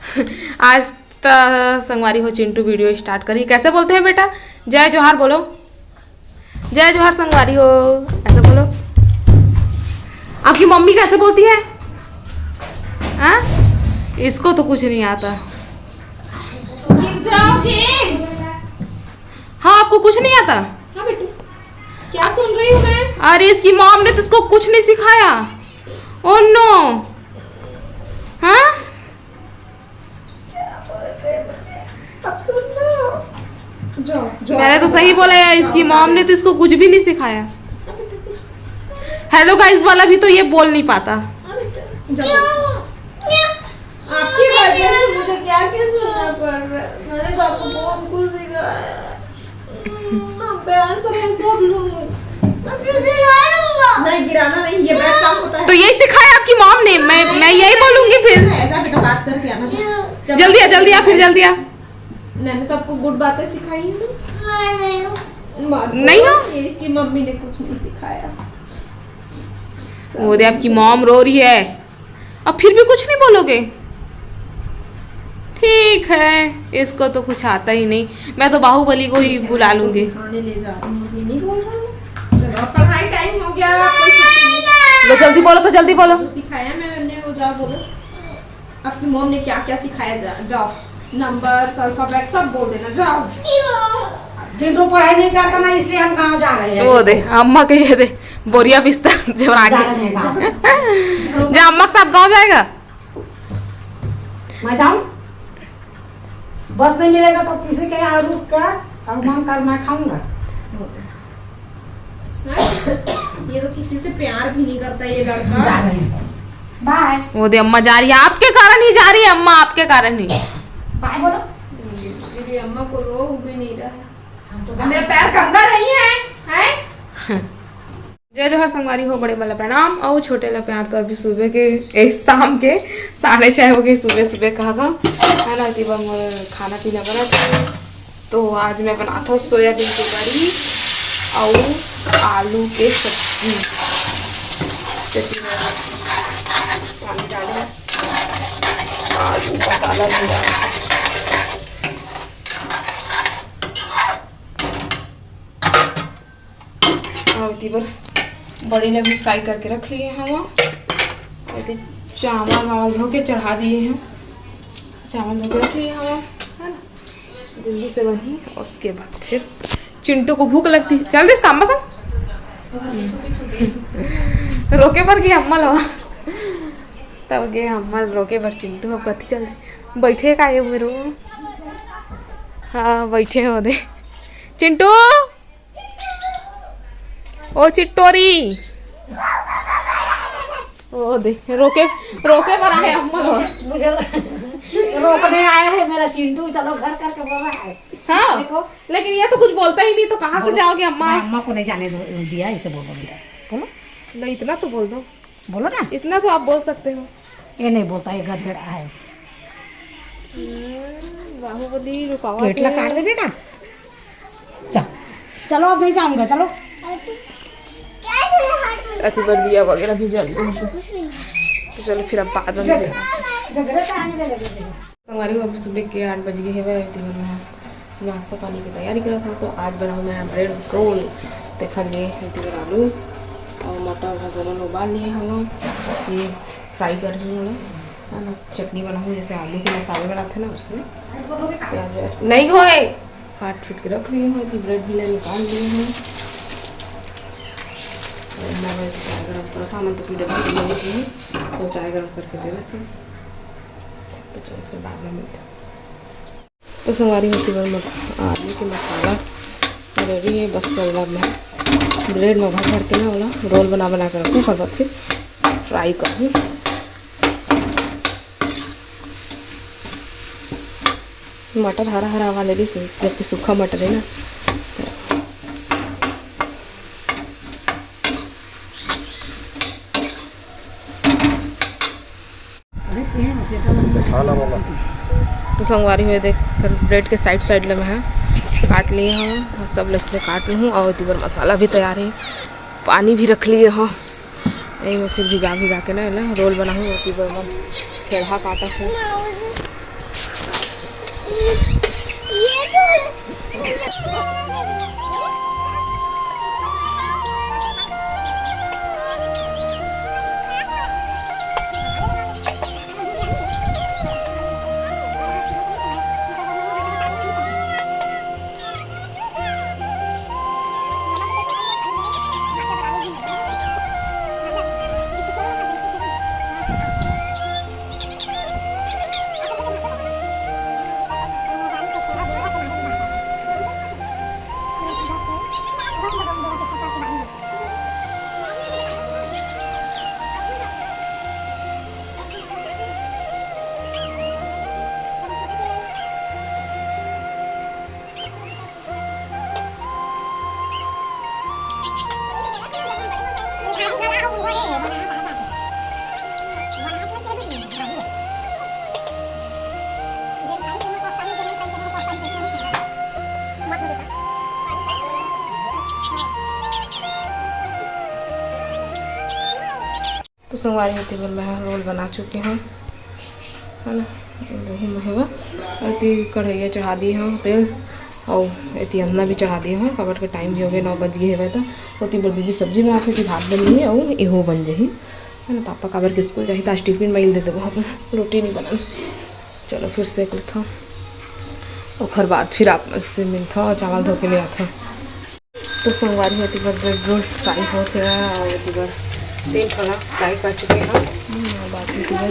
आज तो संगवारी हो चिंटू वीडियो स्टार्ट करी। कैसे बोलते हैं बेटा? जय जोहार बोलो। जय जोहार संगवारी हो, ऐसे बोलो। आपकी मम्मी कैसे बोलती है? हाँ, इसको तो कुछ नहीं आता। हाँ, आपको कुछ नहीं आता? हाँ बेटू, क्या सुन रही हूँ मैं? अरे इसकी मॉम ने तो इसको कुछ नहीं सिखाया। Oh no. हाँ, अब सुन लो। जो मैंने तो सही बोला यार, इसकी मॉम ने तो इसको कुछ भी नहीं सिखाया। हेलो गाइस वाला भी तो ये बोल नहीं पाता। आपकी वजह से मुझे क्या क्या सुनना पड़ रहा है। मैंने तो आपको बहुत कुछ सिखाया। सब लोग नहीं गिराना नहीं, ये बैठ काम होता है। तो यही सिखाया आपकी मॉम ने। मैं यही बोलूंगी फिर। ऐसा बेटा बात करके आना। जल्दी आ, जल्दी आ, फिर जल्दी आ। मैंने तो आपको गुड बातें सिखाई है ना। नहीं हो? ये इसकी मम्मी ने कुछ नहीं सिखाया। वो दे आपकी मॉम रो रही है, अब फिर भी कुछ नहीं बोलोगे? ठीक है, इसको तो कुछ आता ही नहीं। मैं तो बाहुबली को ही बुला लूंगी। खाने ले जा रही हूँ, ये नहीं बोल रहा हूँ। पढ़ाई टाइम हो गया, कोई छुट्टी नहीं। लो जल्दी बोलो, तो जल्दी बोलो। जो सिखाया मैंने वो जाओ बोलो। आपकी मॉम ने क्या क्या सिखाया जाओ। नंबर, अल्फाबेट सब बोल देना जाओ। जिनको पढ़ाई नहीं करता ना, इसलिए हम गाँव जा रहे हैं। वो दे अम्मा के, ये दे बोरिया बिस्तर जो आगे जो अम्मा के साथ गाँव जाएगा। मैं जाऊँ? बस नहीं मिलेगा तो किसी के यहाँ रुक कर और मांग कर मैं खाऊंगा। ये तो किसी से प्यार भी नहीं करता ये लड़का। जा रहे हैं, बाय। वो दे अम्मा जा रही है, आपके कारण ही जा रही है अम्मा, आपके कारण ही। बाय बोलो। मेरी अम्मा को रोक भी नहीं रहा। मेरा पैर गंदा नहीं है, हैं? जय जोहर संगवारी हो, बड़े वाला प्रणाम। और छोटे ला प्यार। तो अभी सुबह के शाम के 6:30 हो गए। सुबह सुबह कहा था है ना कि खाना पीना बना था। तो आज मैं बनाता हूँ सोयाबीन की बड़ी और आलू के सब्जी। पानी डाले, आलू मसाला भी डाला। और बड़ी ने भी फ्राई करके रख लिए हैं। हम चावल वावल धो के चढ़ा दिए हैं। चावल धो के रख लिए हम, है ना, जल्दी से बनी। और उसके बाद फिर चिंटू को भूख लगती। चल दे इसका अम्मा संग रोके पर गए अम्मा लवा, तब गए अम्मा रोके पर चिंटू। अब कथी चल दे बैठे का ये मेरे। हाँ बैठे हो दे चिंटू। ओ चिट्टोरी, ओ दे रोके पर आए अम्मा। मुझे रोकने आया है मेरा चिंटू। चलो घर करके बोल रहा है। हाँ, लेकिन ये तो कुछ बोलता ही नहीं, तो कहाँ से जाओगे अम्मा? अम्मा को नहीं जाने दिया, इसे बोलो बेटा। बोलो नहीं, इतना तो बोल दो। बोलो ना, इतना तो आप बोल सकते हो। ये नहीं बोलता, ये गधेड़ा है। बाहुबली रुकावट पेटला काट दे बेटा। चलो अब नहीं जाऊंगा, चलो। अति कर दिया वगैरह भी जल्दी। तो चलो फिर अब बाद में संगवारी। अब सुबह के 8 बज गए हैं। नाश्ता पानी की तैयारी करा था। तो आज बनाऊँ मैं ब्रेड रोल। देखा लिए आलू और मटर दोनों उबाल लिए हम। ये फ्राई कर रही हूँ, है ना। चटनी बनाऊँ जैसे आलू के मसाले बनाते ना, उसमें प्याज नहीं होए काट फिट के रख लिए हैं। ब्रेड भी ले निकाल लिए हैं। चाय गरम करा था, मैं तो पीड़े तो चाय गरम करके दे देते। तो चलो फिर बाद में मिलते। तो संगवारी होती है आलू के मसाला रेडी है। बस चल मैं ब्रेड में भर भर के ना वाला रोल बना कर रखूँ। और बाद फिर फ्राई करूँ। मटर हरा हरा वाले भी जबकि सूखा मटर है ना। तो संगवारी हुए देख कर ब्रेड के साइड में है काट लिए हैं। सब लसने काट लूँ। और तीबर मसाला भी तैयार है। पानी भी रख लिए हैं। यही में फिर भिगा के ना रोल बनाऊँ। और तीबर में खेड़ा काटा से तो संगवारी होती बल मैं रोल बना चुके हैं, है ना। दही में है अति कढ़ैया चढ़ा दिए हैं तेल, और इतनी अन्ना भी चढ़ा दिए हैं। कबट के टाइम भी हो गए 9 बज गए है। तो होती बड़ी दीदी सब्जी बना थी, भात बन रही है और इहो बन जाही, है ना। पापा काबर के स्कूल जाही, आज टिफिन में दे देवो, अपन रोटी नहीं बनानी। चलो फिर सेक लेता, और बाद फिर आप से मिलता और चावल धो के ले आता। तो संगवारी होती बार ब्रेड रोल फ्राई होते हैं, और होती बार 3 थोड़ा फ्राई कर चुके हैं। बाकी की बार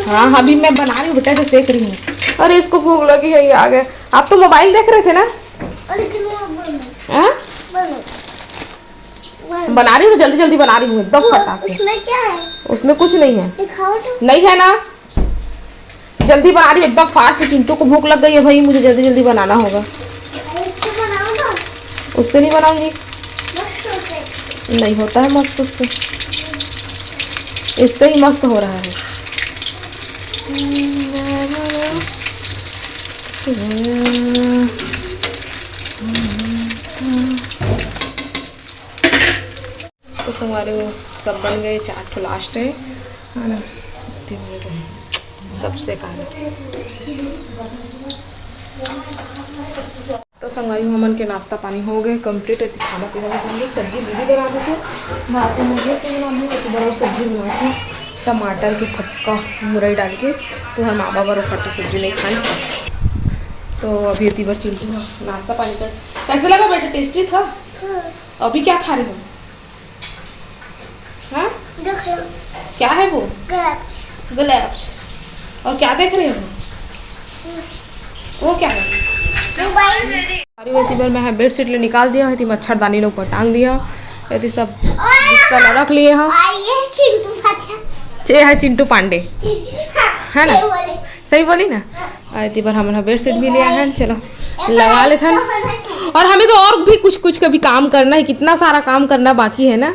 हाँ अभी मैं बना रही हूँ बेटा, से सेक रही हूँ। अरे इसको भूख लगी है, ये आ गए। आप तो मोबाइल देख रहे थे ना? बना रही हूँ, जल्दी जल्दी बना रही हूँ एकदम फटाक से। उसमें क्या है? उसमें कुछ नहीं है। दिखाओ तो। नहीं है ना, जल्दी बना रही हूँ एकदम फास्ट। चिंटू को भूख लग गई है भाई, मुझे जल्दी जल्दी बनाना होगा। उससे नहीं बनाऊंगी, नहीं होता है मस्त उससे, इससे ही मस्त हो रहा है। तो संगवारी वो सब बन गए, 4 ठो लास्ट है ना। सबसे कारण तो संगवारी हमन के नाश्ता पानी हो गए कंप्लीट है। खाना पीना होंगे, सब्जी दीदी बना दी थी, भात मुर्गी से बना दी, तो बड़ा सब्जी बनाई थी टमाटर की खट्टा मुरई डाल के। तो हर माँ बाबा रो खट्टा सब्जी नहीं खाई। तो अभी इतनी बार चिंटू नाश्ता पानी कर। कैसे लगा बेटा? टेस्टी था। अभी क्या खा रहे हो? हाँ क्या है वो? ग्लैप्स। और क्या देख रहे हो? वो क्या है? बार मैं बेडशीट ले निकाल दिया है, मच्छरदानी ने ऊपर टांग दिया है, सब बिस्तर रख लिए हैं। ये है चिंटू पांडे, है ना? सही बोली ना। इतनी बार हम बेडशीट भी लिया है, चलो लगा लेते हैं। और हमें तो और भी कुछ कुछ कभी काम करना है, कितना सारा काम करना बाकी है ना।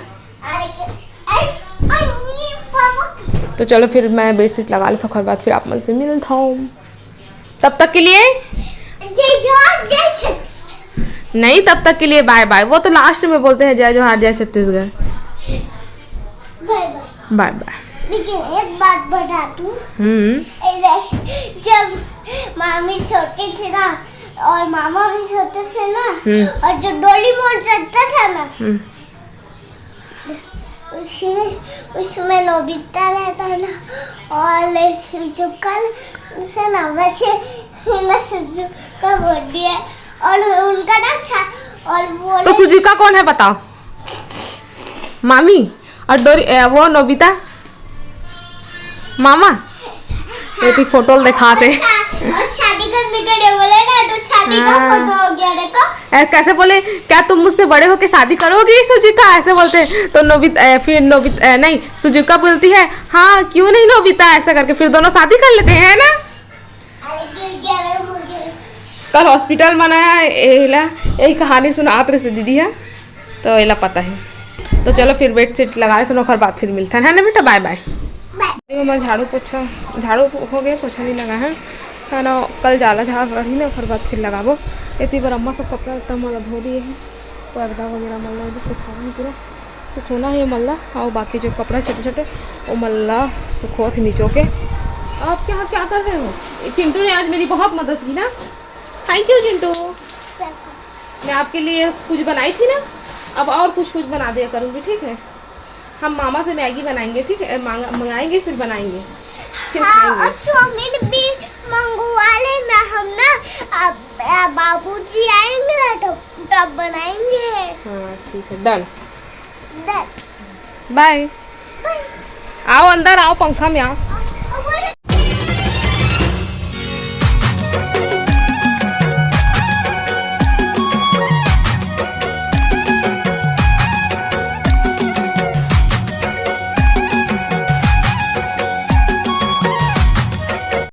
तो चलो फिर मैं बेडशीट लगा लेता हूँ, बाद फिर आप मन से मिलता हूँ। तब तक के लिए नहीं, तब तक के लिए बाय बाय। वो तो लास्ट में बोलते हैं जय जोहार जय छत्तीसगढ़। Bye bye. लेकिन एक बात बता दूं, जब मामी छोटी थी ना और मामा भी छोटे थे ना, और जो डोरेमोन चलता था ना, उसमें नोबिता रहता ना, और सुजुका से ना बच्चे सुजुका बोल दिया, और उनका ना अच्छा। और वो तो सुजुका कौन है बताओ? मामी। और वो नोबिता मामा। हाँ, फोटो दिखाते। और शादी करने के लिए बोले ना, तो शादी का फोटो हो गया। देखो कैसे बोले, क्या तुम मुझसे बड़े होके शादी करोगी सुजुका? ऐसे बोलते। तो नोबिता फिर नोबिता नहीं, सुजुका बोलती है हाँ क्यों नहीं नोबिता, ऐसा करके फिर दोनों शादी कर लेते हैं, है ना। कल हॉस्पिटल मनाया एला, यही कहानी सुनात रहे से दीदी है, तो एला पता है। तो चलो फिर बेडशीट लगा लेते हैं, बाद फिर मिलता है ना बेटा। Bye bye. हमारा झाड़ू हो गया, पोछा नहीं लगा है ना। कल जाला झाड़ रही ना, फिर बाद फिर लगाबो। इतनी बार अम्मा सब कपड़ा उत्ता मला धो दिए हैं, पर्दा वगैरह मल्ला सुखाना पूरा सुखोना है मल्ला। और बाकी जो कपड़ा छोटे छोटे वो मल्ला सुखो थे नीचों के। आप क्या कर रहे हो? चिंटू ने आज मेरी बहुत मदद की ना, थैंक यू चिंटू। मैं आपके लिए कुछ बनाई थी ना, अब और कुछ बना दिया करूँगी, ठीक है। हम मामा से मैगी बनाएंगे, ठीक है, मंगाएंगे फिर बनाएंगे, फिर खाएंगे। और चाउमीन भी मंगवा लेना हम ना, बाबूजी आएंगे ना तब बनाएंगे। हाँ ठीक है, डन। बाय। आओ अंदर आओ, पंखा में आओ।